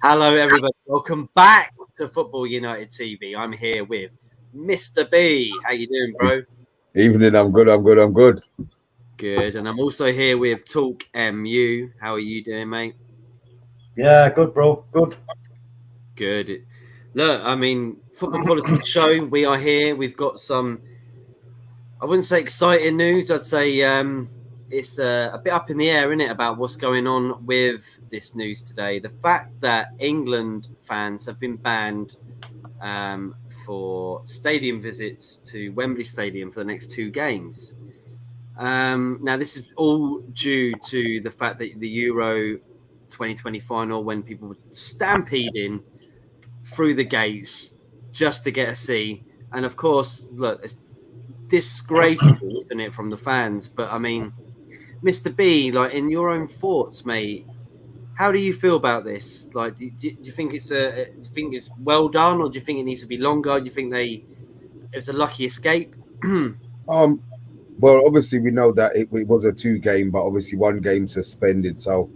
Hello, everybody. Welcome back to Football United TV. I'm here with Mr. B. How you doing, bro? Evening. I'm good. Good. And I'm also here with Talk MU. How are you doing, mate? Yeah, good, bro. Good. Look, I mean, Football Politics show. We are here. We've got some, I wouldn't say exciting news. I'd say it's a bit up in the air, isn't it, about what's going on with this news today. The fact that England fans have been banned for stadium visits to Wembley Stadium for the next 2 games. Now, this is all due to the fact that the Euro 2020 final, when people were stampeding through the gates just to get a seat. And of course, look, it's disgraceful, isn't it, from the fans? But I mean, Mr. B, like, in your own thoughts, mate, how do you feel about this? Like, do you think it's well done, or do you think it needs to be longer? Do you think it's a lucky escape? Well, obviously we know that it was a 2-game, but obviously 1 game suspended. So,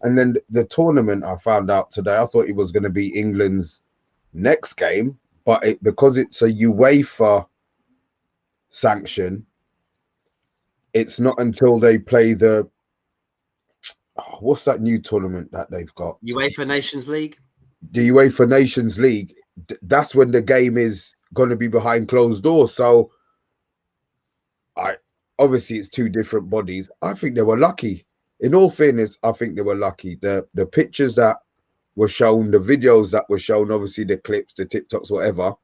and then the tournament, I found out today, I thought it was going to be England's next game, but because it's a UEFA sanction, it's not until they play what's that new tournament that they've got? UEFA Nations League. The UEFA Nations League. That's when the game is going to be behind closed doors. So, obviously it's 2 different bodies. I think they were lucky. In all fairness, I think they were lucky. The pictures that were shown, the videos that were shown, obviously the clips, the TikToks, whatever.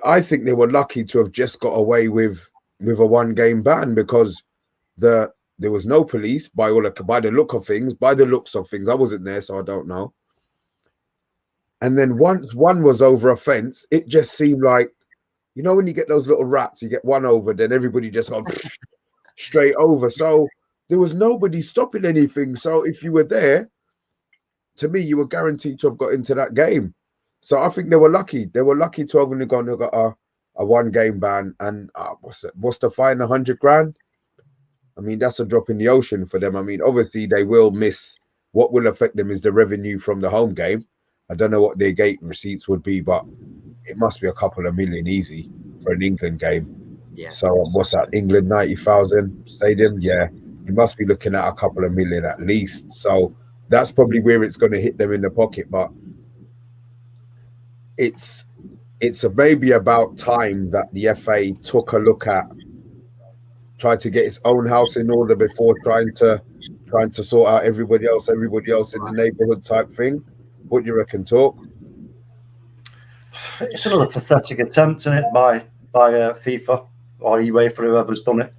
I think they were lucky to have just got away with a 1-game ban, because there was no police by the looks of things. I wasn't there, so I don't know. And then once one was over a fence, it just seemed like, you know, when you get those little rats, you get one over, then everybody just goes straight over. So there was nobody stopping anything. So if you were there, to me, you were guaranteed to have got into that game. So I think they were lucky. They were lucky to have only got a 1-game ban. And what's the fine? 100 grand? I mean, that's a drop in the ocean for them. I mean, obviously they will miss. What will affect them is the revenue from the home game. I don't know what their gate receipts would be, but it must be a couple of million easy for an England game. Yeah. So what's that? England 90,000 stadium? Yeah, you must be looking at a couple of million at least. So that's probably where it's going to hit them in the pocket. But it's maybe about time that the FA took a look at, tried to get its own house in order before trying to sort out everybody else in the neighborhood type thing. What do you reckon, Talk? It's another pathetic attempt, isn't it, by FIFA or UEFA, whoever's done it,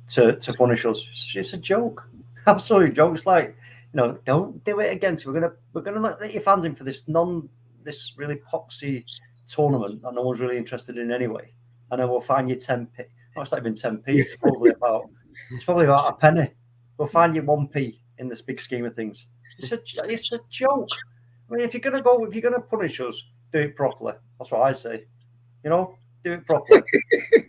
to punish us. It's a joke, absolute joke. It's like, you know, don't do it again. So we're gonna let your fans in for this really poxy tournament that no one's really interested in anyway, and then we'll find you 10p. No, it's not even 10p. It's probably about a penny. We'll find you 1p in this big scheme of things. It's a joke. I mean, if you're gonna punish us, do it properly. That's what I say. You know, do it properly.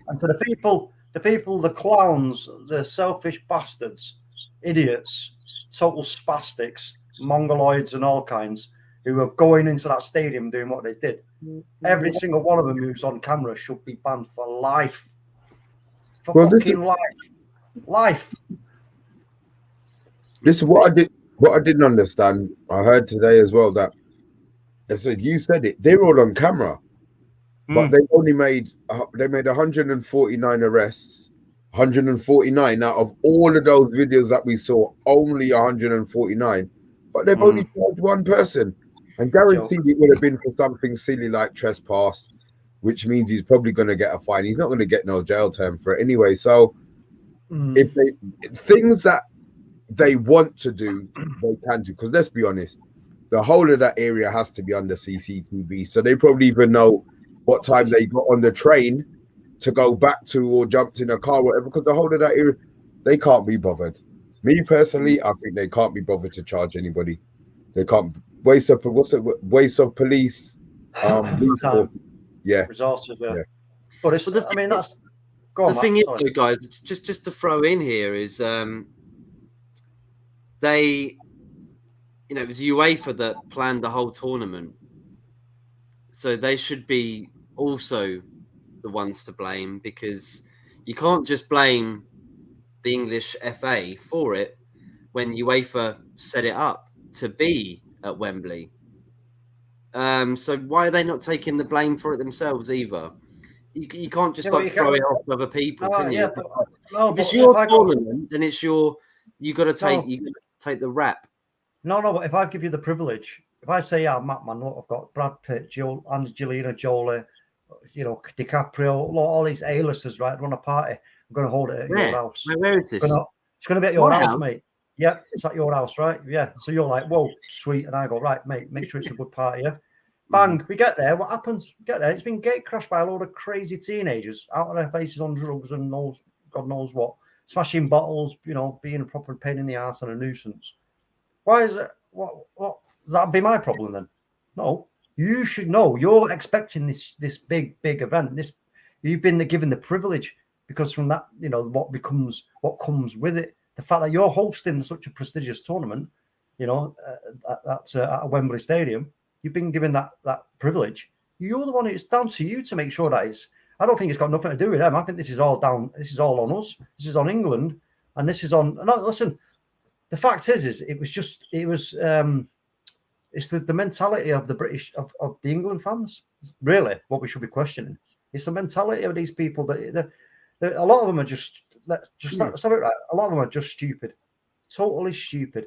And to the clowns, the selfish bastards, idiots, total spastics, mongoloids, and all kinds who are going into that stadium doing what they did. Every single one of them who's on camera should be banned for life. Life. This is what I didn't understand. I heard today as well that I said, you said it, they're all on camera, but they only made 149 arrests, 149 out of all of those videos that we saw, only 149, but they've only charged one person, and guaranteed it would have been for something silly like trespass, which means he's probably going to get a fine. He's not going to get no jail term for it anyway. So if they things that they want to do, they can do, because let's be honest, the whole of that area has to be under CCTV, so they probably even know what time they got on the train to go back to, or jumped in a car, whatever, because the whole of that area, they can't be bothered. Me personally, I think they can't be bothered to charge anybody. They can't waste of police resources. But it's, the I mean, that's the thing is, though, guys, just to throw in here is they, it was UEFA that planned the whole tournament, so they should be also the ones to blame, because you can't just blame the English FA for it when UEFA set it up to be at Wembley. So why are they not taking the blame for it themselves either? You can't just throw it off other people, can you? If it's your tournament, then it's you got to take the rap. No, but if I give you the privilege, if I say, Matt, man, look, I've got Brad Pitt, Angelina Jolie, DiCaprio, all these A-listers, right, run a party. I'm going to hold it at your house. Where is this? It's going to be at your house, mate. Yeah, it's at your house, right? Yeah. So you're like, whoa, sweet. And I go, right, mate, make sure it's a good party, yeah? Bang, we get there. What happens? We get there. It's been gate crashed by a load of crazy teenagers out of their faces on drugs and God knows what. Smashing bottles, being a proper pain in the ass and a nuisance. Why is it? What? That'd be my problem then. No. You should know. You're expecting this big event. You've been given the privilege, because from that, what comes with it. The fact that you're hosting such a prestigious tournament, at Wembley Stadium, you've been given that privilege. You're the one. It's down to you to make sure that is. I don't think it's got nothing to do with them. I think this is all down. This is all on us. This is on England, and this is on. No, listen. The fact is it's the mentality of the British, of the England fans, really, what we should be questioning. It's the mentality of these people that a lot of them are just, let's have it right. A lot of them are just stupid, totally stupid.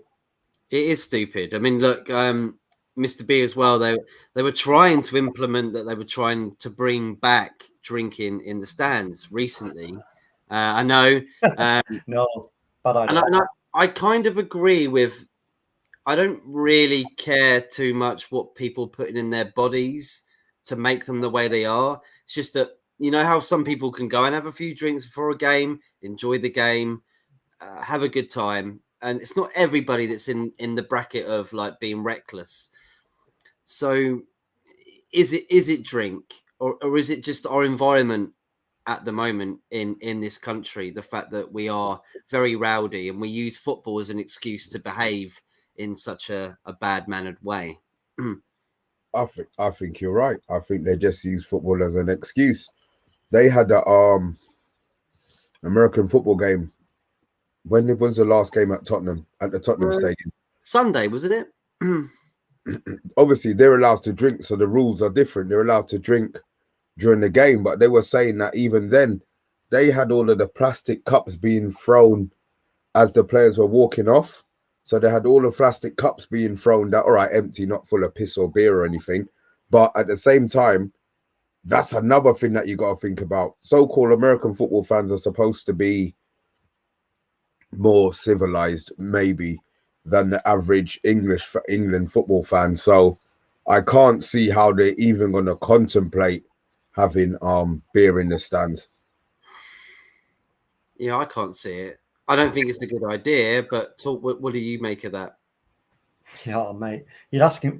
It is stupid. I mean, look, Mr. B as well, they were trying to implement that. They were trying to bring back drinking in the stands recently. I know. No, but I kind of agree with. I don't really care too much what people put in their bodies to make them the way they are. It's just that, how some people can go and have a few drinks before a game, enjoy the game, have a good time. And it's not everybody that's in the bracket of like being reckless. So is it drink or is it just our environment at the moment in this country? The fact that we are very rowdy and we use football as an excuse to behave in such a bad-mannered way. I think you're right. I think they just use football as an excuse. They had a American football game. When was the last game at Tottenham, at the Tottenham Stadium? Sunday, wasn't it? Obviously, they're allowed to drink, so the rules are different. They're allowed to drink during the game, but they were saying that even then, they had all of the plastic cups being thrown as the players were walking off. So they had all the plastic cups being thrown that, all right, empty, not full of piss or beer or anything. But at the same time, that's another thing that you got to think about. So-called American football fans are supposed to be more civilized, maybe, than the average England football fan. So I can't see how they're even going to contemplate having beer in the stands. Yeah, I can't see it. I don't think it's a good idea, but what do you make of that? Yeah, mate, you're asking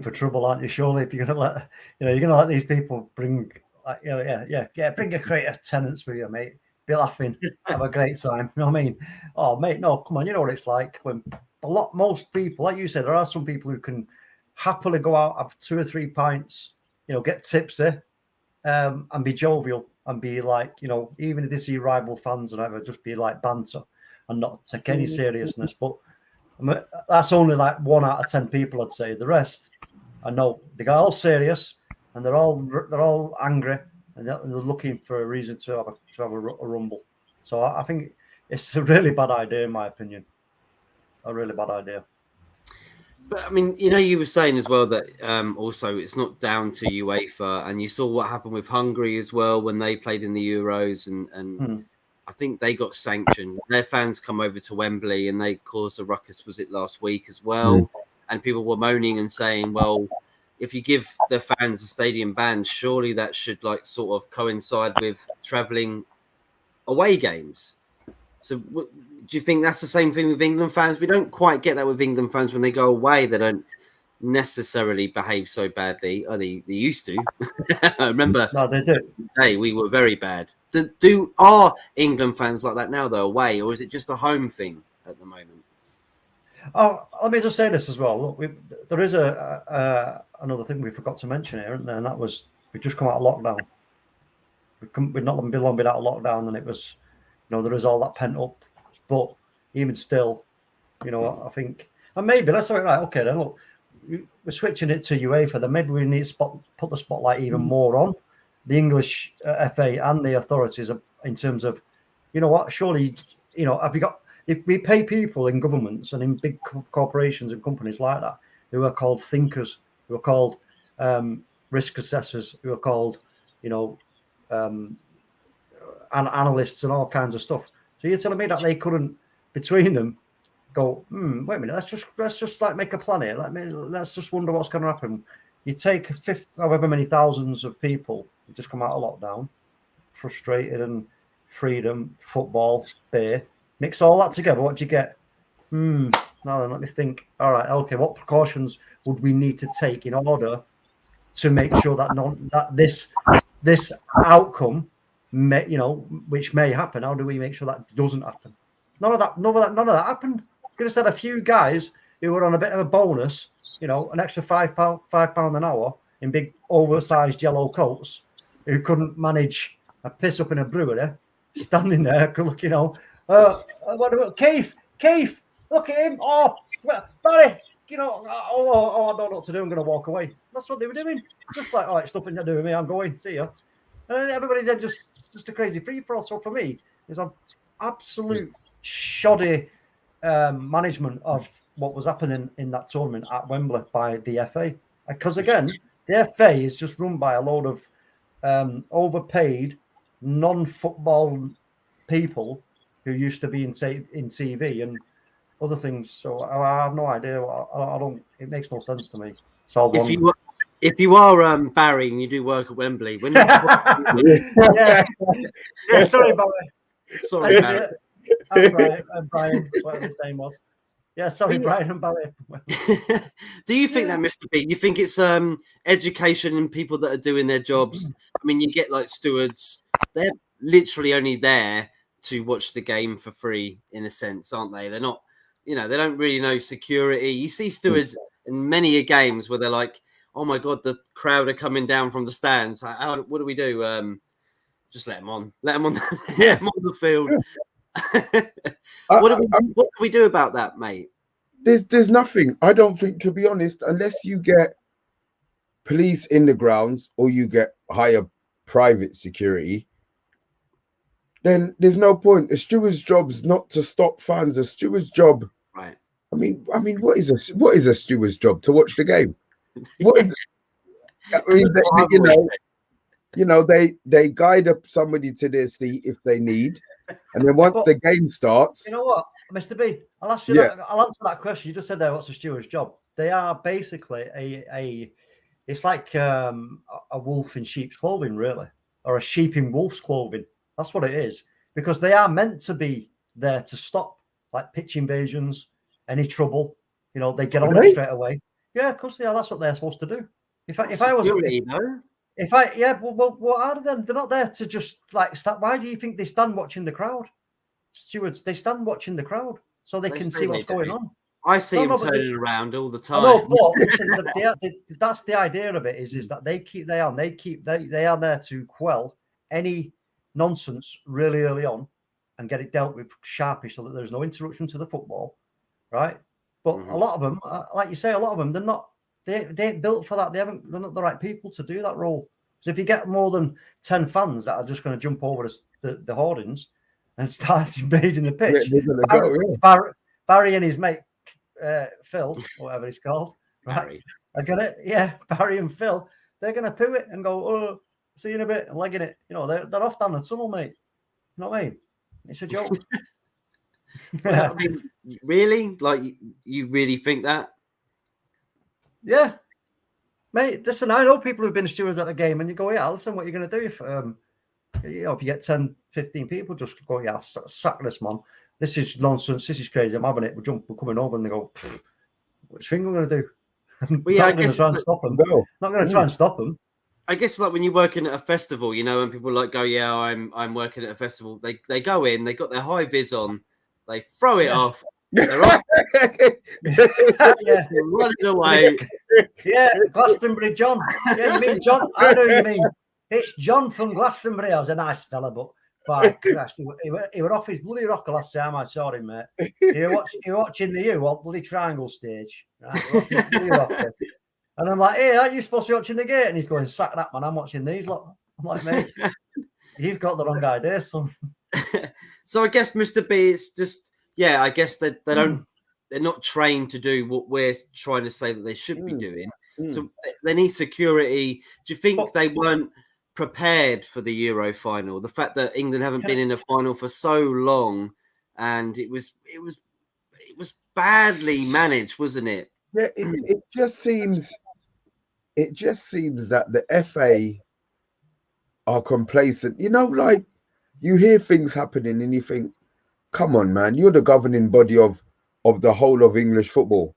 for trouble, aren't you? Surely, if you're going to let, you're going to let these people bring, like, bring a crate of tenants with you, mate. Be laughing, have a great time. You know what I mean? Oh, mate, no, come on. You know what it's like when most people, like you said, there are some people who can happily go out, have 2 or 3 pints, get tipsy, and be jovial. And be like, even if they see rival fans and whatever, just be like banter and not take any seriousness. But that's only like 1 out of 10 people, I'd say. The rest, I know they got all serious and they're all angry and they're looking for a reason to have a rumble. So I think it's a really bad idea, in my opinion. A really bad idea. But I mean, you were saying as well that also it's not down to UEFA, and you saw what happened with Hungary as well when they played in the Euros, and I think they got sanctioned. Their fans come over to Wembley and they caused a ruckus. Was it last week as well? And people were moaning and saying, well, if you give the fans a stadium ban, surely that should sort of coincide with travelling away games. So do you think that's the same thing with England fans? We don't quite get that with England fans. When they go away, they don't necessarily behave so badly. Oh, they used to. I remember. No, they do. Hey, we were very bad. Are England fans like that now, though, away, or is it just a home thing at the moment? Oh, let me just say this as well. Look, there is another thing we forgot to mention here, and that was we just come out of lockdown. We've not been long been out of lockdown, and it was, there is all that pent up. But even still, I think, and maybe let's say right. Okay, then look, we're switching it to UEFA. Then maybe we need to put the spotlight even more on the English FA and the authorities in terms of, surely, have you got, if we pay people in governments and in big corporations and companies like that, who are called thinkers, who are called risk assessors, who are called, analysts and all kinds of stuff. So you're telling me that they couldn't, between them, go, wait a minute, let's just make a plan here. Let's just wonder what's going to happen. You take however many thousands of people who just come out of lockdown, frustrated and freedom, football, beer, mix all that together. What do you get? Now then, let me think. All right, okay. What precautions would we need to take in order to make sure that this outcome, which may happen? How do we make sure that doesn't happen? None of that happened. Could have said a few guys who were on a bit of a bonus, an extra £5 an hour in big oversized yellow coats, who couldn't manage a piss up in a brewery, standing there, looking, Keith, look at him. Oh, Barry, I don't know what to do. I'm going to walk away. That's what they were doing. Just like, it's nothing to do with me. I'm going. See ya. And everybody then just a crazy free for all. So for me, it's an absolute shoddy management of what was happening in that tournament at Wembley by the FA. Because again, the FA is just run by a load of overpaid, non-football people who used to be in TV and other things. So I have no idea. I don't. It makes no sense to me. So if you are Barry and you do work at Wembley, when yeah, sorry about it. Sorry, Barry. And Brian, whatever his name was. Yeah, sorry, Brian and Barry. Do you think that, Mr. Pete? You think it's education and people that are doing their jobs? I mean, you get like stewards; they're literally only there to watch the game for free, in a sense, aren't they? They're not, they don't really know security. You see stewards in many games where they're like, "Oh my god, the crowd are coming down from the stands. What do we do? Just let them on. Let them on the field." What do we do about that, mate? There's nothing. I don't think, to be honest, unless you get police in the grounds or you get higher private security, then there's no point. A steward's job's not to stop fans. A steward's job, right? I mean, what is a steward's job? To watch the game? What is? I mean, they guide up somebody to their seat if they need, and then once the game starts, you know what, Mr. B, I'll ask you. I'll answer that question. You just said there, what's a steward's job? They are basically it's like a wolf in sheep's clothing, really, or a sheep in wolf's clothing. That's what it is, because they are meant to be there to stop like pitch invasions, any trouble. They get on it straight away. Yeah, of course they are. That's what they're supposed to do. If I was, what are they then? They're not there to just stand. Why do you think they stand watching the crowd? Stewards, they stand watching the crowd so they can see what's going on. I see them turning around all the time. That's the idea of it. Is that they are there to quell any nonsense really early on and get it dealt with sharpish so that there's no interruption to the football, right? But a lot of them, like you say, they're not. They ain't built for that. They're not the right people to do that role. So if you get more than 10 fans that are just going to jump over the hoardings and start invading the pitch, Barry and his mate Phil, or whatever he's called, right? I get it. Yeah, Barry and Phil, they're going to poo it and go, oh, see you in a bit, and legging it. You know, they're off down the tunnel, mate. You know what I mean? It's a joke. Well, I mean, really? Like, you really think that? Yeah. Mate, listen, I know people who've been stewards at a game, and you go, yeah, listen, what are you going to do if, if you get 10, 15 people just go, yeah, sack this, man. This is nonsense. This is crazy. I'm having it. We're coming over, and they go, which thing we're going to do? Well, yeah, not going to try and stop them. No. Not going to try and stop them. I guess like when you're working at a festival, you know, and people like go, yeah, I'm working at a festival. They go in, they got their high vis on, they throw it off, they're off, running away. Yeah, Glastonbury John. Yeah, you mean John? I know you mean. It's John from Glastonbury. I was a nice fella, but by Christ, he were off his bloody rocker last time I saw him, mate. You're watching the bloody triangle stage, right? And I'm like, hey, aren't you supposed to be watching the gate? And he's going, sack that, man. I'm watching these. Look. I'm like, mate, you've got the wrong idea, son. So I guess, Mr. B, it's just, yeah, I guess that they're not trained to do what we're trying to say that they should be doing. So they need security. Do you think they weren't prepared for the Euro final? The fact that England haven't been in a final for so long, and it was badly managed, wasn't it? Yeah, it just seems that the FA are complacent. You know, like you hear things happening and you think, come on, man, you're the governing body of the whole of English football.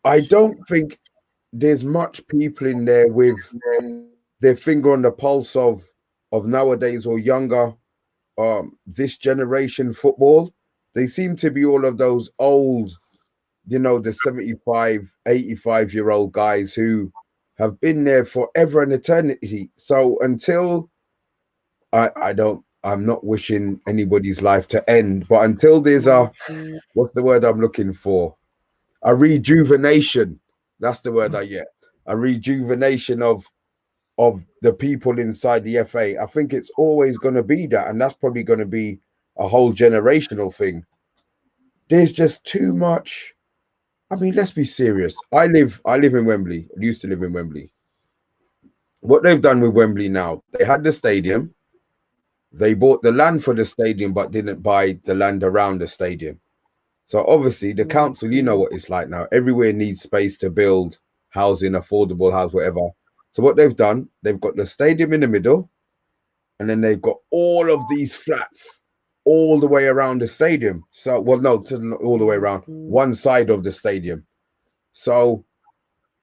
I don't think there's much people in there with their finger on the pulse of nowadays or younger this generation football. They seem to be all of those old, you know, the 75, 85-year-old guys who have been there forever and eternity. So until I'm not wishing anybody's life to end, but until there's what's the word I'm looking for? A rejuvenation. That's the word I get. A rejuvenation of the people inside the FA. I think it's always going to be that, and that's probably going to be a whole generational thing. There's just too much. I mean, let's be serious. I live in Wembley. I used to live in Wembley. What they've done with Wembley now, they had the stadium. They bought the land for the stadium, but didn't buy the land around the stadium. So obviously the council, you know what it's like now. Everywhere needs space to build housing, affordable house, whatever. So what they've done, they've got the stadium in the middle, and then they've got all of these flats all the way around the stadium. So, well, no, all the way around one side of the stadium. So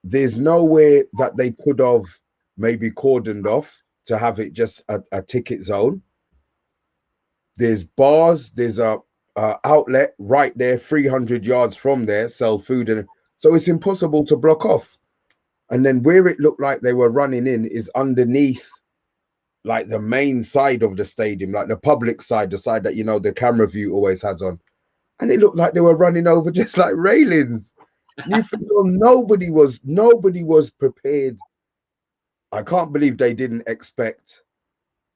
there's nowhere that they could have maybe cordoned off to have it just a ticket zone. There's bars, there's a outlet right there, 300 yards from there, sell food, and so it's impossible to block off. And then where it looked like they were running in is underneath, like the main side of the stadium, like the public side, the side that, you know, the camera view always has on. And it looked like they were running over just like railings. You think, well, nobody was prepared. I can't believe they didn't expect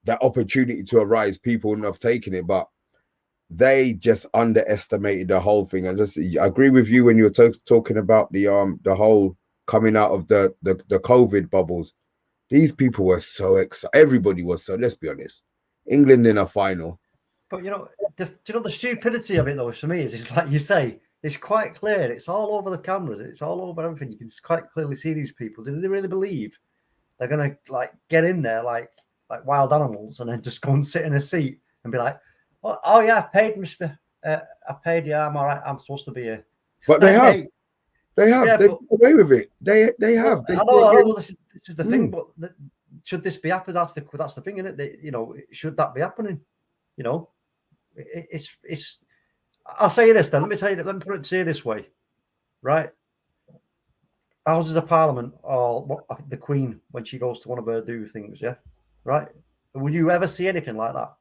that opportunity to arise. People wouldn't have taken it, but they just underestimated the whole thing. And just, I agree with you when you were talking about the whole coming out of the COVID bubbles. These people were so excited. Everybody was so. Let's be honest. England in a final. But you know, the stupidity of it though, for me, is it's like you say, it's quite clear. It's all over the cameras. It's all over everything. You can quite clearly see these people. Do they really believe they're gonna like get in there like wild animals and then just go and sit in a seat and be like, oh yeah, I paid, Mister. I paid. Yeah, I'm all right. I'm supposed to be here. But they have. Mate, they have. Yeah, they got away with it. They have. I know. This is the thing. But should this be happening? That's the thing, isn't it? You know, should that be happening? You know, it's. I'll tell you this then. Let me put it this way, right? Houses of Parliament or the Queen when she goes to one of her do things, yeah, right? Would you ever see anything like that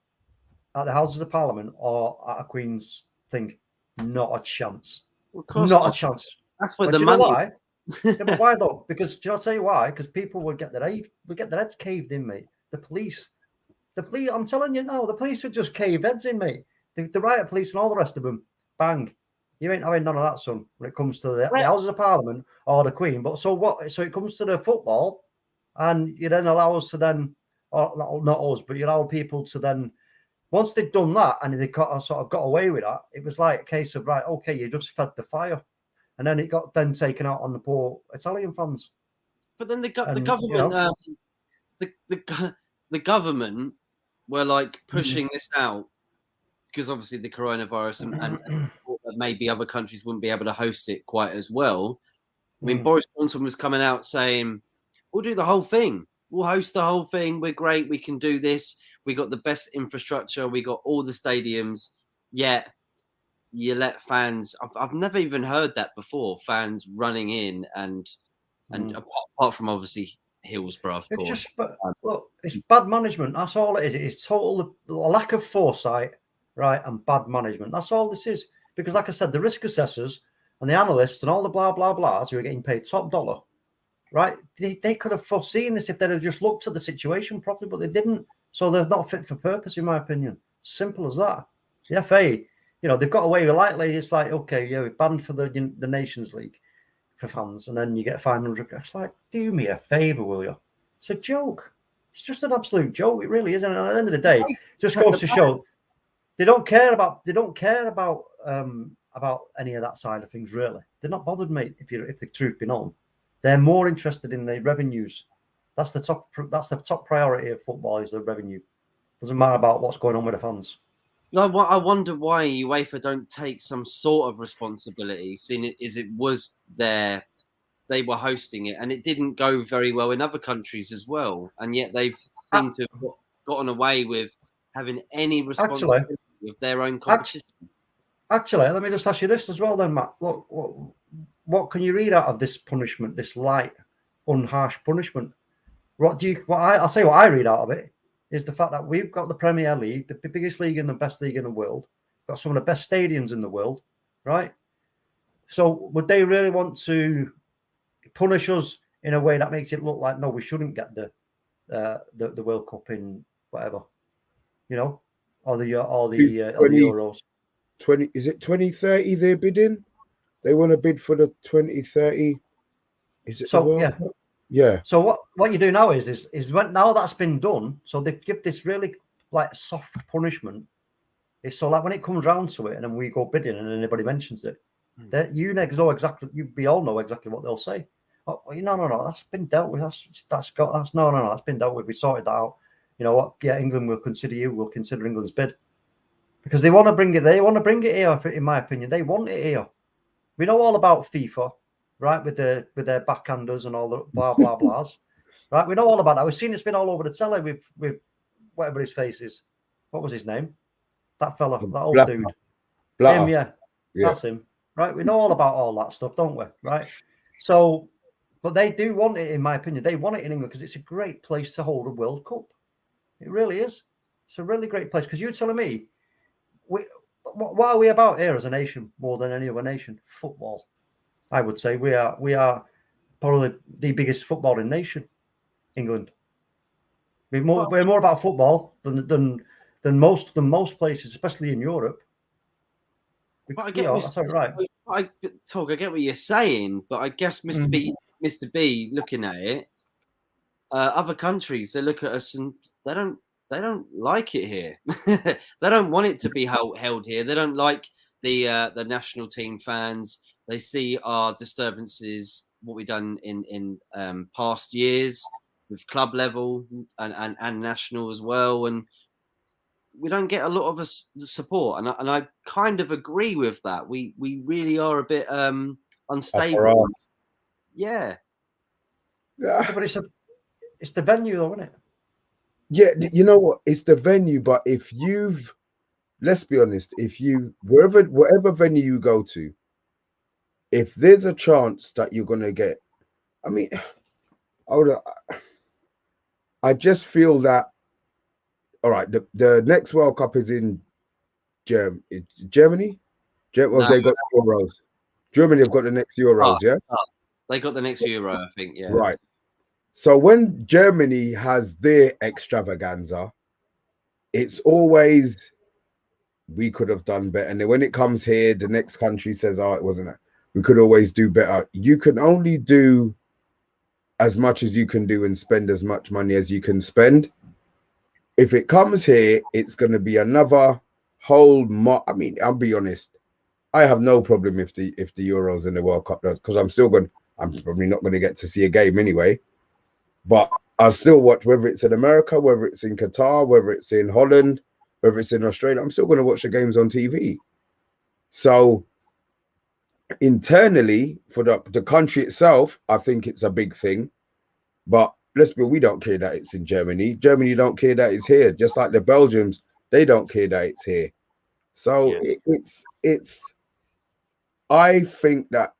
at the Houses of Parliament or at a Queen's thing? Not a chance. Of course not a chance. That's where the money. Yeah, but why though? Because do you know, I'll tell you why? Because people would get their heads caved in, mate. The police. I'm telling you now, the police would just cave heads in, mate. The riot police and all the rest of them, bang. You ain't having none of that, son, when it comes to the Houses of Parliament or the Queen. But so what? So it comes to the football, and you then allow us to then, or not us, but you allow people to then, once they've done that and they sort of got away with that, it was like a case of, right, okay, you just fed the fire. And then it got then taken out on the poor Italian fans. But then the government, the government were like pushing this out because obviously the coronavirus and maybe other countries wouldn't be able to host it quite as well. I mean, Boris Johnson was coming out saying, "We'll do the whole thing. We'll host the whole thing. We're great. We can do this. We got the best infrastructure. We got all the stadiums. Yet you let fans." I've never even heard that before. Fans running in and apart from obviously Hillsborough, of course. It's just, look, it's bad management. That's all it is. It's total lack of foresight, right, and bad management. That's all this is. Because, like I said, the risk assessors and the analysts and all the blah blah blahs who are getting paid top dollar, right? They could have foreseen this if they'd have just looked at the situation properly, but they didn't. So they're not fit for purpose, in my opinion. Simple as that. The FA, they've got away with lightly. It's like, okay, yeah, we're banned for the Nations League for fans, and then you get 500. It's like, do me a favor, will you? It's a joke. It's just an absolute joke. It really is. And at the end of the day, it just goes to show they don't care about any of that side of things. Really, they're not bothered, mate. If the truth be known, they're more interested in the revenues. That's the top priority of football, is the revenue. Doesn't matter about what's going on with the fans. No, I wonder why UEFA don't take some sort of responsibility, seeing it was they were hosting it, and it didn't go very well in other countries as well, and yet they've seemed to have gotten away with having any responsibility of their own competition. Actually, let me just ask you this as well, then, Matt. Look, what can you read out of this punishment, this light, unharsh punishment? I'll tell you what I read out of it. Is the fact that we've got the Premier League, the biggest league and the best league in the world, got some of the best stadiums in the world, right? So would they really want to punish us in a way that makes it look like, no, we shouldn't get the World Cup in whatever, or the Euros? 20, is it 2030 they're bidding? They want to bid for the 2030. Is it the World Cup? Yeah. So what you do now is when now that's been done, so they give this really like soft punishment. It's so like when it comes round to it, and then we go bidding, and anybody mentions it, that know exactly. We all know exactly what they'll say. Oh, no, that's been dealt with. That's been dealt with. We sorted that out. You know what? Yeah, England will consider you. We'll consider England's bid because they want to bring it. They want to bring it here. In my opinion, they want it here. We know all about FIFA. Right, with their backhanders and all the blah blah blahs, right? We know all about that. We've seen it's been all over the telly with whatever his face is. What was his name? That fella, that old dude. Him, yeah, that's him. Right, we know all about all that stuff, don't we? Right. So, but they do want it, in my opinion. They want it in England because it's a great place to hold a World Cup. It really is. It's a really great place. Because you're telling me, what are we about here as a nation more than any other nation? Football. I would say we are probably the biggest footballing nation, England. We're more about football than most places, especially in Europe. But I get right. I get what you're saying, but I guess Mr. B, looking at it, other countries, they look at us and they don't like it here. They don't want it to be held here. They don't like the national team fans. They see our disturbances, what we've done in past years with club level and national as well, and we don't get a lot of support. And I kind of agree with that. We really are a bit unstable. Yeah, but it's the venue, though, isn't it? Yeah, you know what? It's the venue, but let's be honest, whatever venue you go to. If there's a chance that you're going to get, I mean, I just feel that, all right, the next World Cup is in Germany? Well, they got Euros. Germany have got the next Euros, yeah? They got the next Euro, I think. Yeah. Right. So when Germany has their extravaganza, it's always we could have done better. And then when it comes here, the next country says, "Oh, it wasn't. We could always do better." You can only do as much as you can do and spend as much money as you can spend. If it comes here, it's going to be another whole. I mean, I'll be honest. I have no problem if the Euros and the World Cup does, because I'm probably not going to get to see a game anyway. But I'll still watch, whether it's in America, whether it's in Qatar, whether it's in Holland, whether it's in Australia. I'm still going to watch the games on TV. So internally, for the country itself, I think it's a big thing. But we don't care that it's in Germany. Germany don't care that it's here. Just like the Belgians, they don't care that it's here. So it's. I think that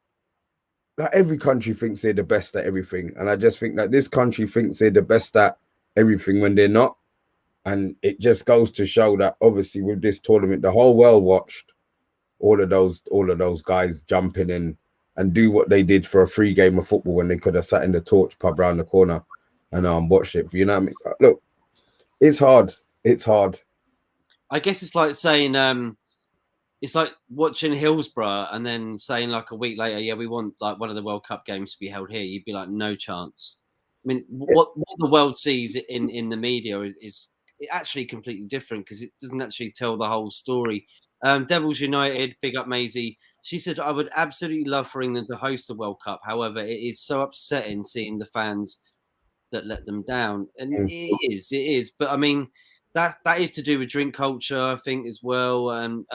every country thinks they're the best at everything, and I just think that this country thinks they're the best at everything when they're not. And it just goes to show that obviously with this tournament, the whole world watched all of those guys jump in and do what they did for a free game of football when they could have sat in the Torch pub around the corner and watched it. You know what I mean? Look, it's hard. It's hard. I guess it's like saying it's like watching Hillsborough and then saying like a week later, yeah, we want like one of the World Cup games to be held here. You'd be like, no chance. I mean, what the world sees in the media is actually completely different, because it doesn't actually tell the whole story. Devils United, big up Maisie. She said, I would absolutely love for England to host the World Cup. However, it is so upsetting seeing the fans that let them down. And it is. But I mean, that is to do with drink culture, I think, as well. And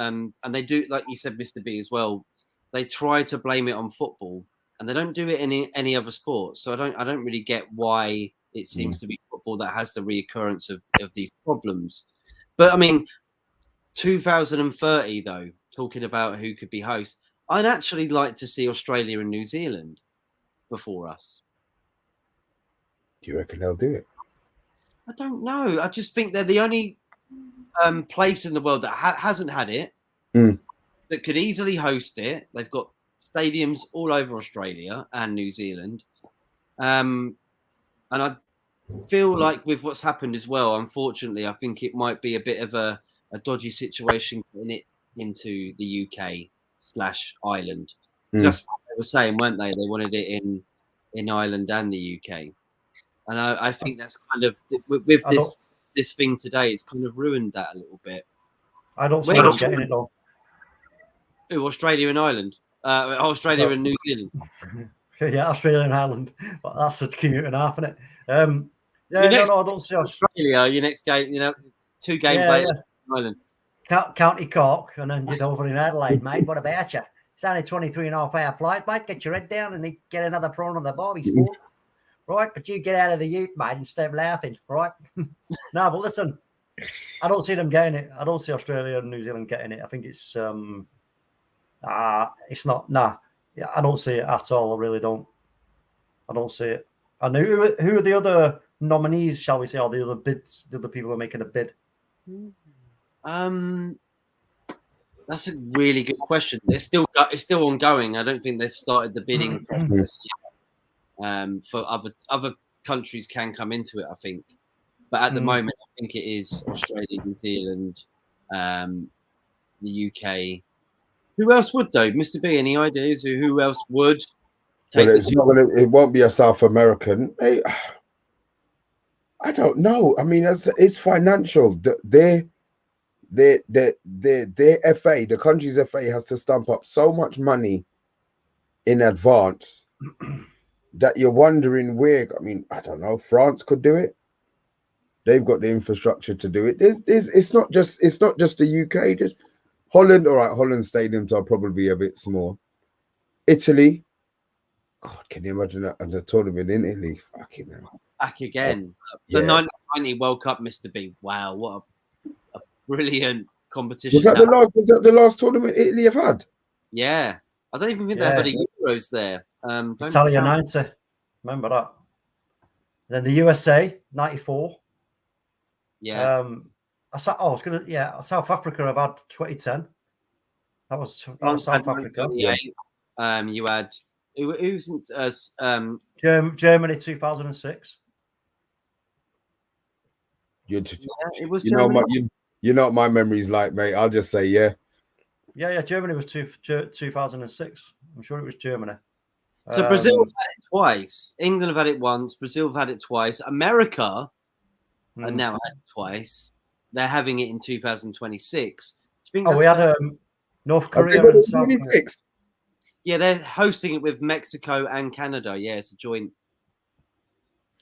they do, like you said, Mr. B, as well. They try to blame it on football, and they don't do it in any other sport. So I don't really get why it seems to be football that has the reoccurrence of these problems. But I mean, 2030 though, talking about who could be host, I'd actually like to see Australia and New Zealand before us. Do you reckon they'll do it? I don't know. I just think they're the only place in the world that hasn't had it, that could easily host it. They've got stadiums all over Australia and New Zealand. And I feel like with what's happened as well, unfortunately, I think it might be a bit of a dodgy situation getting it into the UK/Ireland. That's what they were saying, weren't they? They wanted it in Ireland and the UK. And I think that's kind of, with this thing today, it's kind of ruined that a little bit. I don't see them getting it though. Who, Australia and Ireland? Australia and New Zealand. Yeah, Australia and Ireland. But that's a commute and a half, isn't it? I don't see Australia. Your next game, 2 games later, Ireland. County Cork, and then get over in Adelaide, mate. What about you? It's only 23.5-hour flight, mate. Get your head down and get another prawn on the barbie sport. Right, but you get out of the ute, mate, and stop laughing, right? No, but listen, I don't see them getting it. I don't see Australia and New Zealand getting it. I think it's not. Nah, yeah, I don't see it at all. I really don't. I don't see it. And who are the other nominees, shall we say, or the other bids? The other people who are making a bid. That's a really good question. It's still ongoing. I don't think they've started the bidding process yet. For other countries can come into it, I think, but at the moment, I think it is Australia, New Zealand, the UK. Who else would though, Mr. B? Any ideas who else would? It won't be a South American. I don't know. I mean, it's financial. Their FA, the country's FA, has to stump up so much money in advance that you're wondering where. I mean, I don't know. France could do it. They've got the infrastructure to do it. It's not just the UK. Just Holland. All right, Holland stadiums are probably a bit small. Italy. God, can you imagine that at the tournament in Italy? Fucking hell. Back again. The 1990 World Cup, Mr. B. Wow, what a brilliant competition. Was that the last tournament Italy have had? Yeah. I don't even think they have any Euros there. Italia 90. Remember that. And then the USA 94. Yeah. South Africa have had 2010. That was South Africa. You had Who's Germany 2006. it was You know Germany. you know what my memory's like, mate. I'll just say Yeah. Germany was 2006. I'm sure it was Germany. So Brazil have had it twice. England have had it once. Brazil have had it twice. America are now had it twice. They're having it in 2026. Do you think we had North Korea and South Korea. Yeah, they're hosting it with Mexico and Canada. Yeah, it's a joint.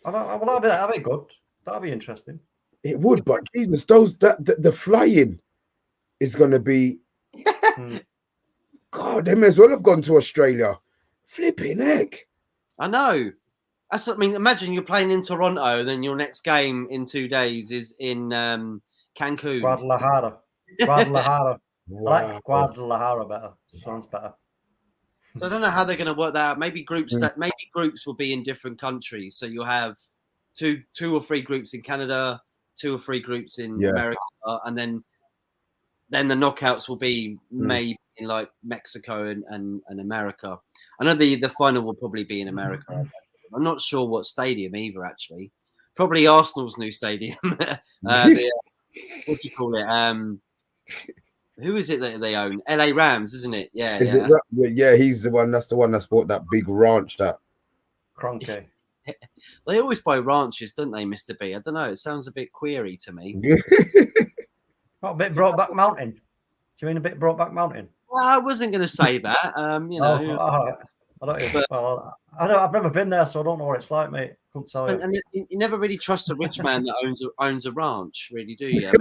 Well, that'd be good. That'd be interesting. It would, but Jesus, the flying is going to be. God, they may as well have gone to Australia. Flipping heck! I know. That's what I mean. Imagine you're playing in Toronto, and then your next game in 2 days is in Cancun. Guadalajara. Wow. I like Guadalajara better. Sounds better. So I don't know how they're going to work that out. Maybe groups will be in different countries. So you'll have two or three groups in Canada, 2 or 3 groups in America, and then the knockouts will be maybe in like Mexico and America. I know the final will probably be in America. I'm not sure what stadium either, actually. Probably Arsenal's new stadium. What do you call it? Who is it that they own? LA Rams, isn't it? Yeah. He's the one. That's the one that's bought that big ranch. That Cronky. They always buy ranches, don't they, Mr. B? I don't know. It sounds a bit query to me. Not a bit Brokeback Mountain. Do you mean a bit Brokeback Mountain? Well, I wasn't going to say that. I've never been there, so I don't know what it's like, mate. Couldn't tell you. And you never really trust a rich man that owns a ranch, really, do you?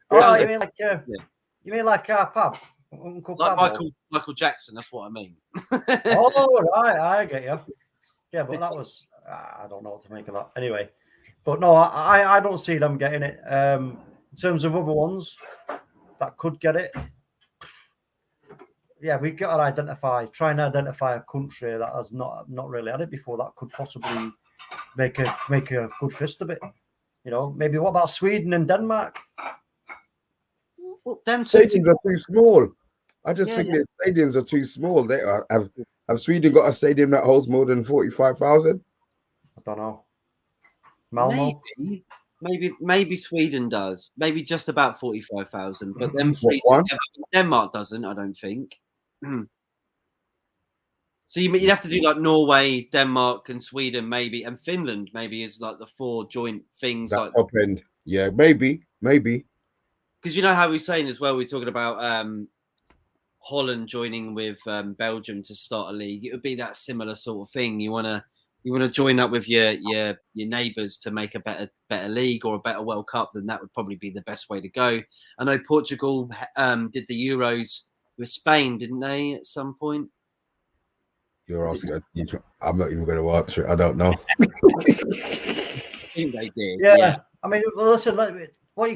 You mean like our pub? Like Michael Jackson, that's what I mean. I get you. Yeah, but that was I don't know what to make of that. Anyway, but no, I don't see them getting it. In terms of other ones that could get it, yeah, we've got to try and identify a country that has not really had it before that could possibly make a good fist of it. You know, maybe what about Sweden and Denmark? Well, them stadiums are too small. I just think the stadiums are too small. They have Sweden got a stadium that holds more than 45,000? I don't know. Malmo? Maybe Sweden does. Maybe just about 45,000. But them three together, Denmark doesn't, I don't think. So you'd have to do like Norway, Denmark, and Sweden, maybe, and Finland, maybe is like the 4 joint things. That like top end. Yeah, maybe. Because you know how we're saying as well, we're talking about Holland joining with Belgium to start a league. It would be that similar sort of thing. You want to join up with your neighbours to make a better league or a better World Cup. Then that would probably be the best way to go. I know Portugal did the Euros with Spain, didn't they? At some point. You're asking. I'm not even going to answer it. I don't know. I think they did. Yeah. I mean, well, listen. What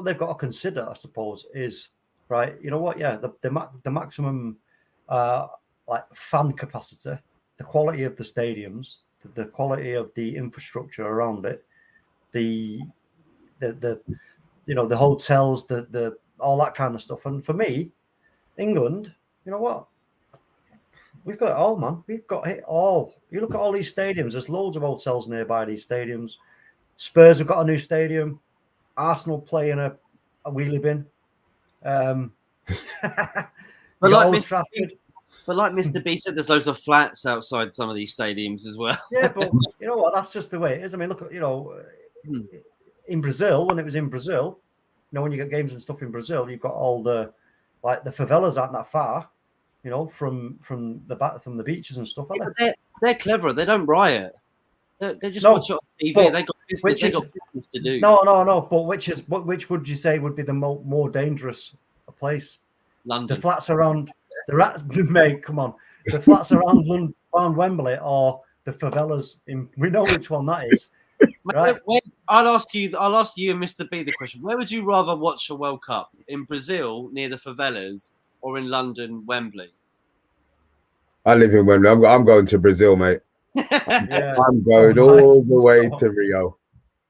they've got to consider, I suppose, is right. You know what? Yeah, the maximum like fan capacity, the quality of the stadiums, the quality of the infrastructure around it, the hotels, the all that kind of stuff. And for me, England, you know what? We've got it all, man. We've got it all. You look at all these stadiums. There's loads of hotels nearby these stadiums. Spurs have got a new stadium. Arsenal play in a wheelie bin. But like Mr. B said, there's loads of flats outside some of these stadiums as well. Yeah, but you know what? That's just the way it is. I mean, look at in Brazil, when it was in Brazil, when you get games and stuff in Brazil, you've got all the favelas aren't that far, from the beaches and stuff. They're clever. They don't riot. They just watch it on TV. They got business to do. No. But which would you say would be the more dangerous place? London. The flats around mate, come on. The flats around Wembley or the favelas we know which one that is. Right? I'll ask you and Mr. B the question. Where would you rather watch a World Cup? In Brazil, near the favelas, or in London, Wembley? I live in Wembley. I'm going to Brazil, mate. Yeah, I'm going all the way to Rio.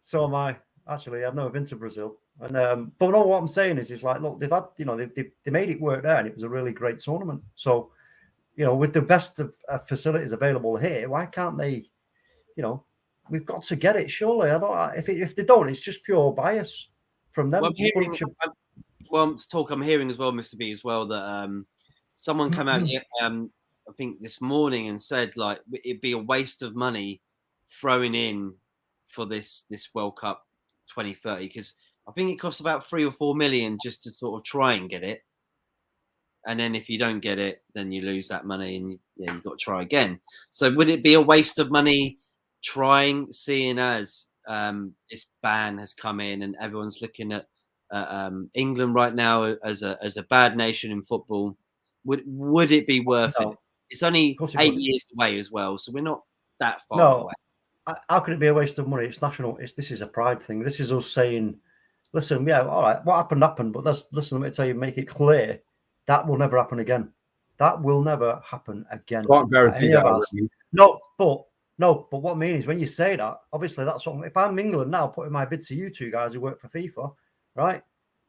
So am I. Actually, I've never been to Brazil. And but no, what I'm saying is like, look, they've had, they made it work there, and it was a really great tournament. So, with the best of facilities available here, why can't they? We've got to get it. Surely, I don't. If they don't, it's just pure bias from them. I'm hearing as well, Mr. B, as well that someone came out, I think this morning, and said like it'd be a waste of money throwing in for this World Cup 2030 because I think it costs about 3 or 4 million just to sort of try and get it. And then if you don't get it, then you lose that money and you've got to try again. So would it be a waste of money trying, seeing as this ban has come in and everyone's looking at England right now as a bad nation in football? Would it be worth it? It's only 8 years away as well, so we're not that far away. How could it be a waste of money? It's national. This is a pride thing. This is us saying, listen, yeah, all right, what happened, but listen, let me tell you, make it clear. That will never happen again. That will never happen again. Can't guarantee that. No, but what I mean is when you say that, obviously that's what. If I'm England now, putting my bid to you two guys who work for FIFA, right?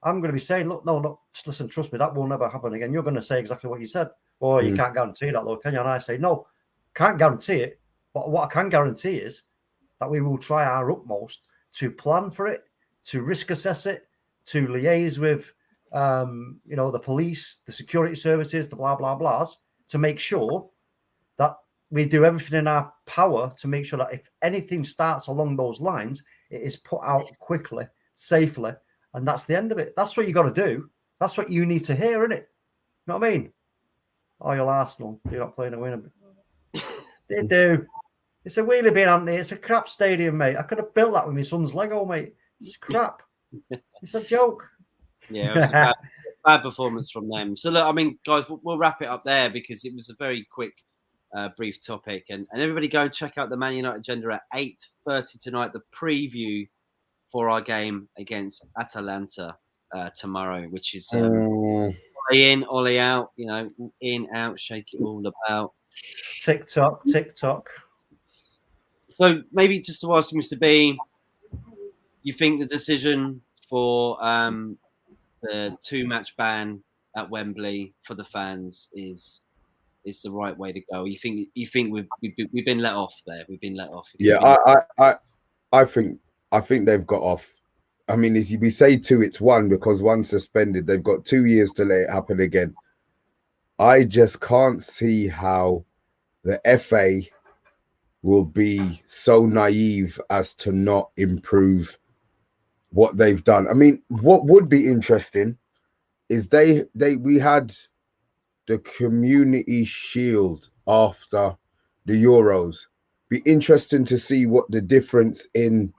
I'm going to be saying, look, no, listen, trust me, that will never happen again. You're going to say exactly what you said. Well, you can't guarantee that, though, can you? And I say, no, can't guarantee it. But what I can guarantee is that we will try our utmost to plan for it, to risk assess it, to liaise with the police, the security services, the blah, blah, blahs, to make sure that we do everything in our power to make sure that if anything starts along those lines, it is put out quickly, safely, and that's the end of it. That's what you got to do. That's what you need to hear, isn't it? You know what I mean? Oh, you're Arsenal. You're not playing a winner. They do. It's a wheelie bin, Anthony. It's a crap stadium, mate. I could have built that with my son's Lego, mate. It's crap. It's a joke. Yeah, it was a bad performance from them. So, look, I mean, guys, we'll wrap it up there because it was a very quick, brief topic. And everybody go and check out the Man United agenda at 8:30 tonight, the preview for our game against Atalanta tomorrow, which is Ollie in, Ollie out, in, out, shake it all about. TikTok. So maybe just to ask you, Mr. B, you think the decision for the 2-match ban at Wembley for the fans is the right way to go? You think we've been let off there? We've been let off. Yeah, I think they've got off. I mean, as we say 2, it's 1 because 1 suspended. They've got 2 years to let it happen again. I just can't see how the FA will be so naive as to not improve what they've done. I mean, what would be interesting is we had the Community Shield after the Euros. Be interesting to see what the difference in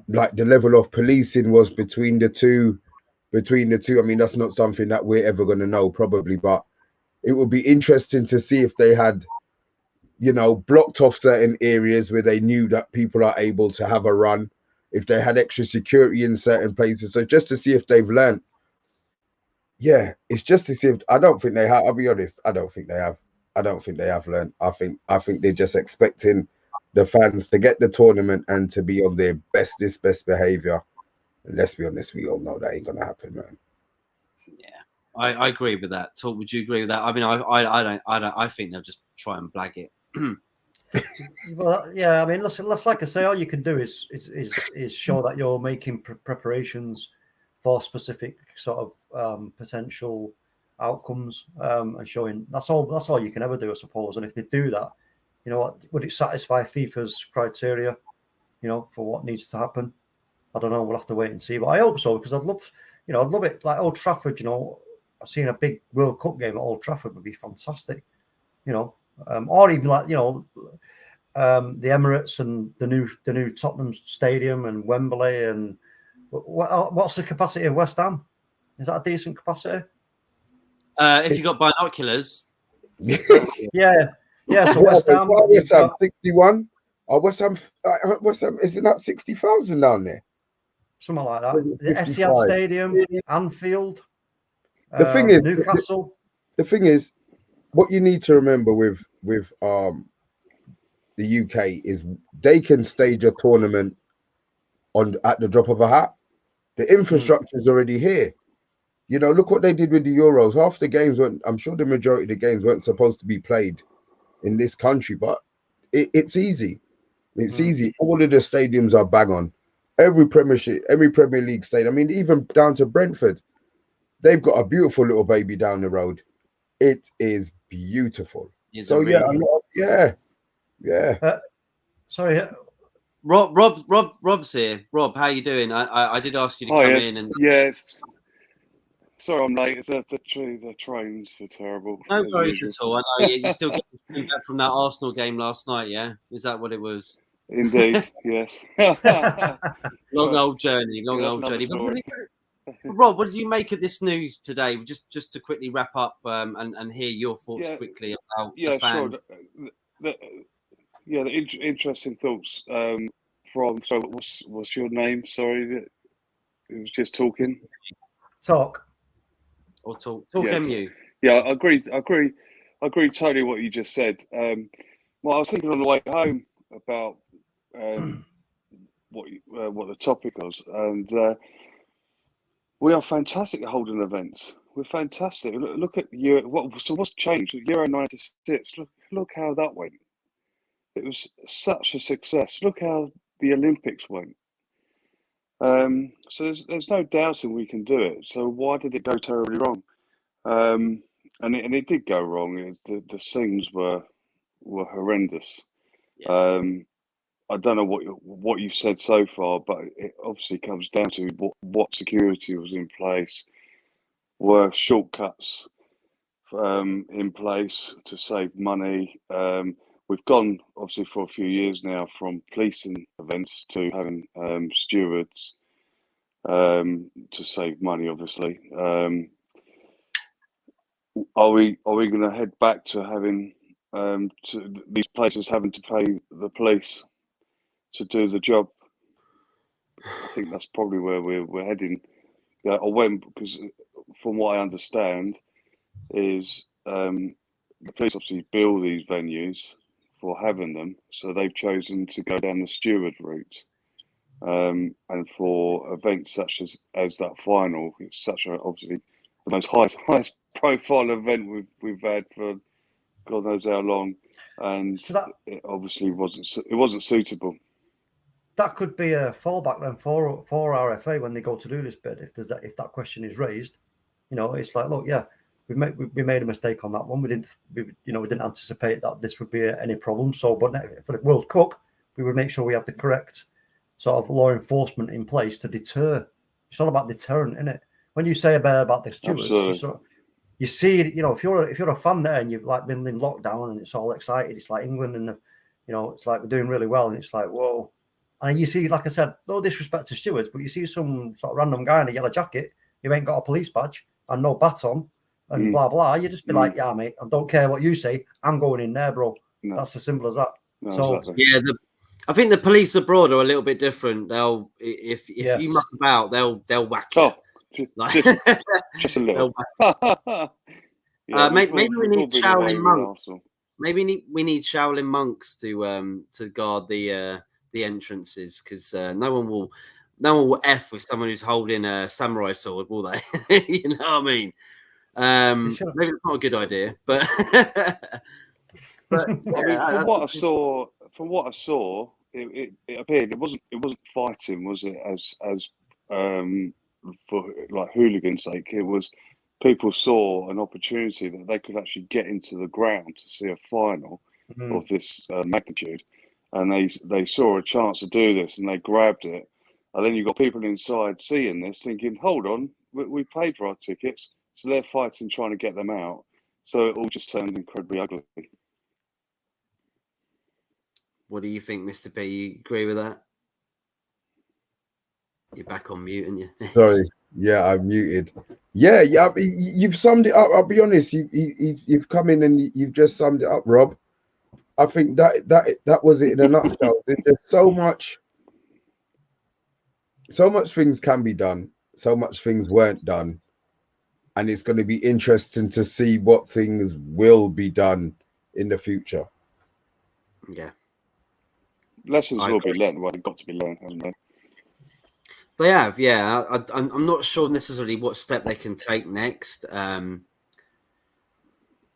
like the level of policing was between the two. I mean, that's not something that we're ever going to know probably, but it would be interesting to see if they had, blocked off certain areas where they knew that people are able to have a run, if they had extra security in certain places. So just to see if they've learned. Yeah, it's just to see if, I don't think they have, I'll be honest, I don't think they have learned. I think they're just expecting the fans to get the tournament and to be on their best behavior. And let's be honest, we all know that ain't gonna happen, man. Yeah, I agree with that. Talk, would you agree with that? I mean, I don't. I think they'll just try and blag it. Well, yeah. I mean, listen. Like I say, all you can do is show that you're making preparations for specific sort of potential outcomes, and showing that's all you can ever do, I suppose. And if they do that, would it satisfy FIFA's criteria? For what needs to happen. I don't know. We'll have to wait and see. But I hope so because I'd love it. Like Old Trafford. Seeing a big World Cup game at Old Trafford would be fantastic. Or even like the Emirates and the new Tottenham Stadium and Wembley and what's the capacity of West Ham? Is that a decent capacity? If you got binoculars, yeah. So West Ham, 61. West Ham, isn't that 60,000 down there? Something like that. The Etihad Stadium, Anfield. The thing is, Newcastle. The thing is, what you need to remember with the UK is they can stage a tournament at the drop of a hat. The infrastructure is already here. You know, look what they did with the Euros. Half the games weren't. I'm sure the majority of the games weren't supposed to be played in this country, but it's easy. It's easy. All of the stadiums are bang on. Every Premiership, every Premier League stadium. I mean, even down to Brentford, they've got a beautiful little baby down the road. It is beautiful. So yeah, yeah. Sorry, Rob's here. Rob, how you doing? I did ask you to come in and yes. Sorry, I'm late. It's the trains are terrible. no worries at all. I know you still getting back from that Arsenal game last night. Yeah, is that what it was? Indeed, yes. Long old journey. But Rob, what did you make of this news today? Just to quickly wrap up and hear your thoughts quickly about the fans. Sure. The interesting thoughts from. So, what's your name? Sorry, it was just talking. Talk. Or talk MU. Yeah, I agree totally what you just said. Well, I was thinking on the way home about what the topic was, and we are fantastic at holding events. We're fantastic. Look at what's changed? Euro '96. Look how that went. It was such a success. Look how the Olympics went. So there's no doubting we can do it. So why did it go terribly wrong? And it did go wrong. The scenes were horrendous. Yeah. I don't know what you said so far, but it obviously comes down to what security was in place. Were shortcuts in place to save money? We've gone obviously for a few years now from policing events to having stewards to save money. Obviously, are we going to head back to having to these places having to pay the police to do the job? I think that's probably where we're heading. Because from what I understand is the police obviously bill these venues for having them, so they've chosen to go down the steward route. And for events such as that final, it's such obviously the most highest profile event we've had for God knows how long, and it obviously wasn't suitable. That could be a fallback then for RFA when they go to do this bid. If that question is raised, it's like, look, yeah, we made a mistake on that one. We didn't anticipate that this would be any problem. So, but for the World Cup, we would make sure we have the correct sort of law enforcement in place to deter. It's all about deterrent, isn't it? When you say about the stewards, you see, if you're a fan there and you've like been in lockdown and it's all excited, it's like England and it's like we're doing really well, and it's like, whoa. And you see, like I said, no disrespect to stewards, but you see some sort of random guy in a yellow jacket who ain't got a police badge and no baton and blah blah. You just be like, yeah, mate, I don't care what you say, I'm going in there, bro. No. That's as simple as that. No, so exactly. Yeah, I think the police abroad are a little bit different. They'll if you muck about, they'll whack you. Just a little. Maybe we need Shaolin monks. Maybe we need Shaolin monks to guard the entrances, because no one will F with someone who's holding a samurai sword, will they? You know what I mean? Maybe it's not a good idea, but from what I saw, it appeared it wasn't fighting, was it? As for like hooligans' sake, it was people saw an opportunity that they could actually get into the ground to see a final of this magnitude, and they saw a chance to do this and they grabbed it. And then you've got people inside seeing this, thinking, "Hold on, we paid for our tickets," so they're fighting, trying to get them out. So it all just turned incredibly ugly. What do you think, Mr. B? You agree with that? You're back on mute, aren't you? Sorry. Yeah, I'm muted. Yeah. You've summed it up. I'll be honest. You've come in and you've just summed it up, Rob. I think that was it in a nutshell. There's so much things can be done. So much things weren't done. And it's going to be interesting to see what things will be done in the future. Yeah. Lessons will be learned. Well, they've got to be learned, haven't they? They have, yeah. I'm not sure necessarily what step they can take next,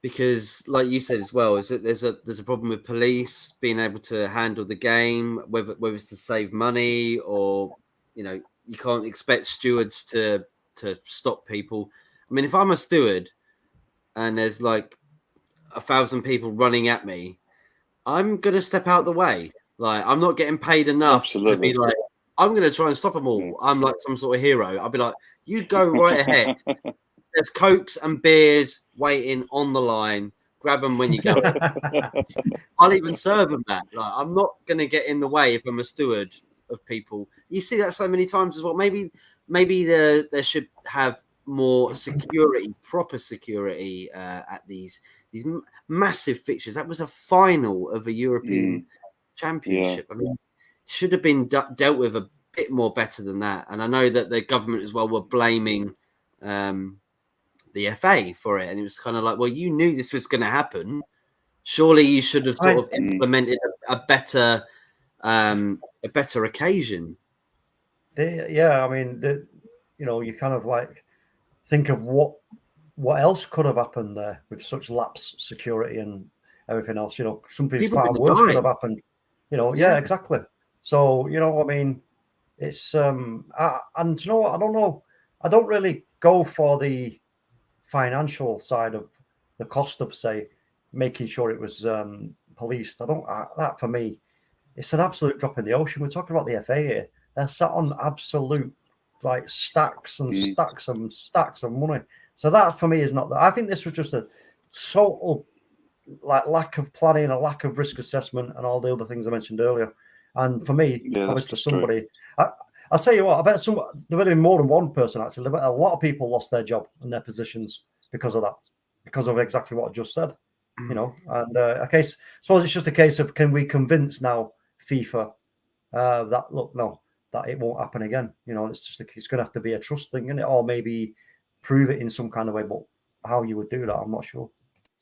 because, like you said as well, is that there's a problem with police being able to handle the game, whether it's to save money or you can't expect stewards to stop people. I mean, if I'm a steward and there's like 1,000 people running at me, I'm gonna step out the way. Like, I'm not getting paid enough to be like, I'm going to try and stop them all. I'm like some sort of hero. I'll be like, you go right ahead. There's Cokes and beers waiting on the line. Grab them when you go. I'll even serve them that. Like, I'm not going to get in the way if I'm a steward of people. You see that so many times as well. Maybe there should have more security, proper security at these massive fixtures. That was a final of a European Championship. I mean, should have been dealt with a bit more better than that. And I know that the government as well were blaming the FA for it. And it was kind of like, well, you knew this was going to happen. Surely you should have sort of implemented a better occasion. I mean, you kind of like think of what else could have happened there with such lapse security and everything else. Something far worse could have happened. Yeah, exactly. So, I mean, it's and you know what? I don't know. I don't really go for the financial side of the cost of, say, making sure it was policed. I don't. That for me, it's an absolute drop in the ocean. We're talking about the FA here. They're sat on absolute like stacks and stacks and stacks of money. So that for me is not that. I think this was just a total like lack of planning, a lack of risk assessment, and all the other things I mentioned earlier. And for me, obviously, somebody, I'll tell you what, I bet there would have been more than one person actually. I bet a lot of people lost their job and their positions because of that, because of exactly what I just said, And I suppose it's just a case of, can we convince now FIFA that it won't happen again? It's going to have to be a trust thing, isn't it? Or maybe prove it in some kind of way. But how you would do that, I'm not sure.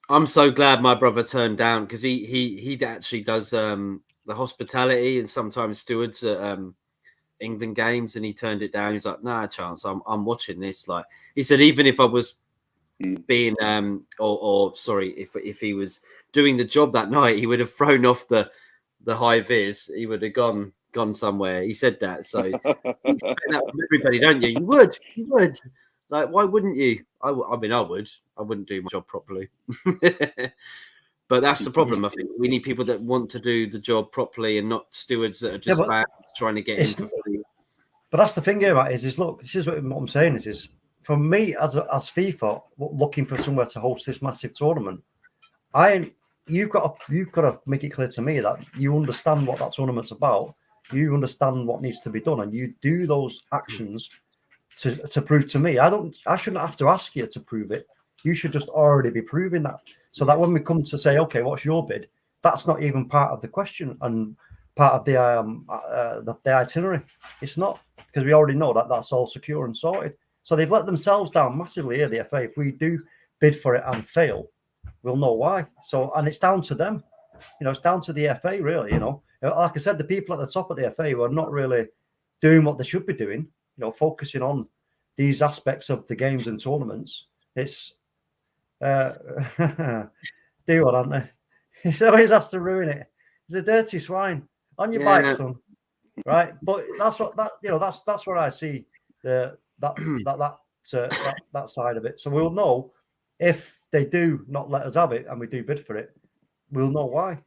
I'm so glad my brother turned down, because he actually does the hospitality and sometimes stewards at England games, and he turned it down. He's like, nah, chance. I'm watching this. Like he said, even if I was being if he was doing the job that night, he would have thrown off the high vis. He would have gone somewhere. He said that. So you that from everybody, don't you? You would. Like, why wouldn't you? I mean, I would. I wouldn't do my job properly. But that's the problem. I think we need people that want to do the job properly and not stewards that are just trying to get in for free. But that's the thing here, right? Is look, this is what I'm saying is for me as FIFA looking for somewhere to host this massive tournament, you've got to make it clear to me that you understand what that tournament's about. You understand what needs to be done, and you do those actions to prove to me. I shouldn't have to ask you to prove it. You should just already be proving that, so that when we come to say, okay, what's your bid, that's not even part of the question and part of the itinerary. It's not, because we already know that that's all secure and sorted. So they've let themselves down massively here, the FA. If we do bid for it and fail, we'll know why. So, and it's down to them. It's down to the FA, really. Like I said, the people at the top of the FA were not really doing what they should be doing. Focusing on these aspects of the games and tournaments. It's do what, aren't they? He always has to ruin it. He's a dirty swine. On your bike, son. Right? But that's where I see that side of it. So we'll know if they do not let us have it and we do bid for it, we'll know why.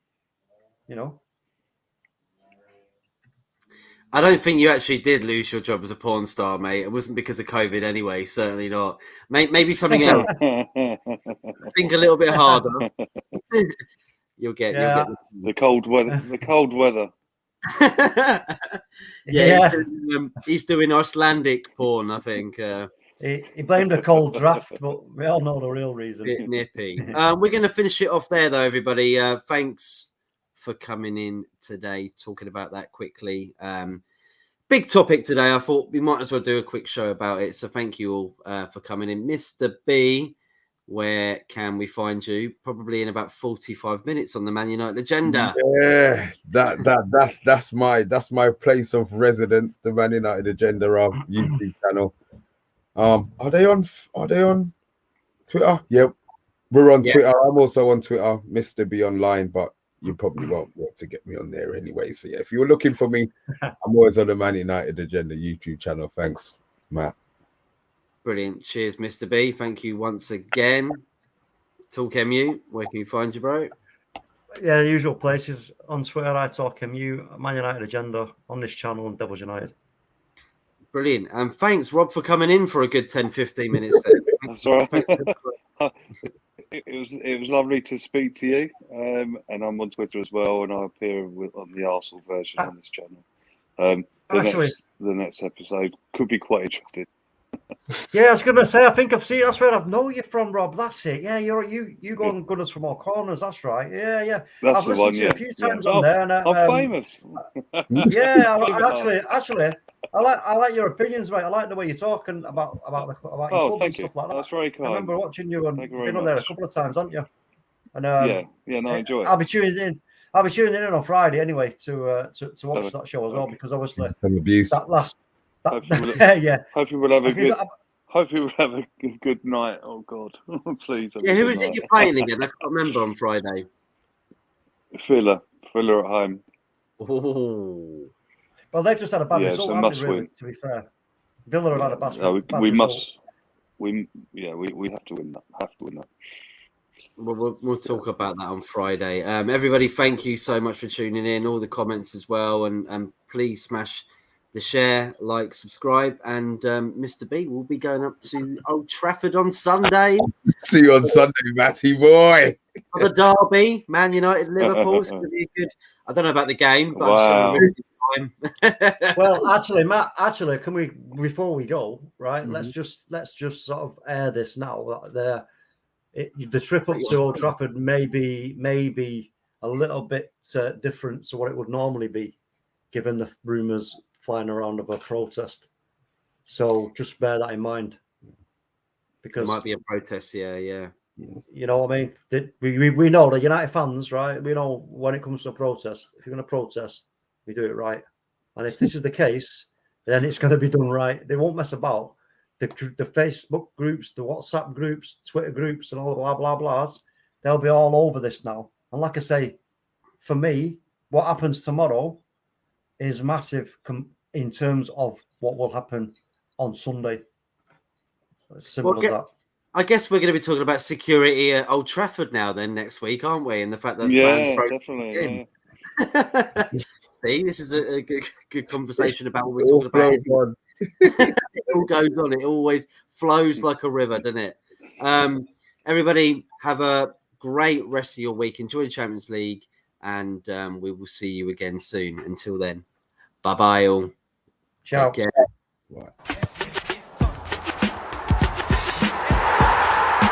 I don't think you actually did lose your job as a porn star, mate. It wasn't because of COVID anyway. Certainly not. Maybe something else. Think a little bit harder. You'll get the cold weather. The cold weather. He's doing Icelandic porn, I think. He blamed a cold draft, but we all know the real reason. Bit nippy. We're going to finish it off there, though, everybody. Thanks for coming in today, talking about that quickly. Big topic today. I thought we might as well do a quick show about it. So thank you all for coming in. Mr. B where can we find you? Probably in about 45 minutes on the Man United agenda. Yeah, that's my place of residence, the Man United agenda YouTube channel. Are they on Twitter? Yep, we're on Twitter. I'm also on Twitter, Mr. B Online, but you probably won't be able to get me on there anyway. So yeah, if you're looking for me, I'm always on the Man United agenda YouTube channel. Thanks, Matt. Brilliant. Cheers, Mr. B. Thank you once again. Talk MU, where can you find you, bro? Yeah, the usual places. On Twitter, I talk MU, Man United agenda, on this channel, and Devils United. Brilliant. And thanks, Rob, for coming in for a good 10-15 minutes there. That's all right. It was lovely to speak to you, and I'm on Twitter as well, and I appear on the Arsenal version on this channel. The next episode could be quite interesting. Yeah, I was going to say, I think I've seen. That's where I've known you from, Rob. That's it. Yeah, you go on Gunners from all corners. That's right. Yeah. That's I've the listened one. to you a few times on I'm there. And, I'm famous. Yeah, actually, I like your opinions, mate. I like the way you're talking about your club and stuff like that. That's very kind. I remember watching you and been on there a couple of times, haven't you? And I enjoy it. I'll be tuning in on Friday anyway to watch that show as well, because obviously some abuse. That last. Hopefully we'll have a good night. Oh God, please. Yeah, who is it you're playing again? I can't remember on Friday. Villa at home. Oh. Well, they've just had a bad result, so haven't they, really, to be fair. Villa have had a bad result. We have to win that. Well, we'll talk about that on Friday. Everybody, thank you so much for tuning in. All the comments as well, and please smash the share, like, subscribe, and Mr. B will be going up to Old Trafford on Sunday. See you on Sunday, Matty boy. For the derby, Man United, Liverpool. It's going to be a good. I don't know about the game, but wow. I'm sure it'll be time. Well, actually, Matt. Can we, before we go, right? Let's just sort of air this now. That the trip up to Old Trafford may be a little bit different to what it would normally be, given the rumours flying around of a protest. So just bear that in mind, because there might be a protest. Yeah. You know what I mean? We know the United fans, right? We know when it comes to a protest, if you're going to protest, we do it right. And if this is the case, then it's going to be done right. They won't mess about. The Facebook groups, the WhatsApp groups, Twitter groups, and all the blah blah blahs, they'll be all over this now. And like I say, for me, what happens tomorrow is massive in terms of what will happen on Sunday. As simple as that. I guess we're going to be talking about security at Old Trafford now then next week, aren't we? And the fact that fans definitely. Yeah. See, this is a good conversation about what we're talking about. It all goes on. It always flows like a river, doesn't it? Everybody have a great rest of your week. Enjoy the Champions League, and we will see you again soon. Until then, bye-bye all. Ciao. Take care. Right.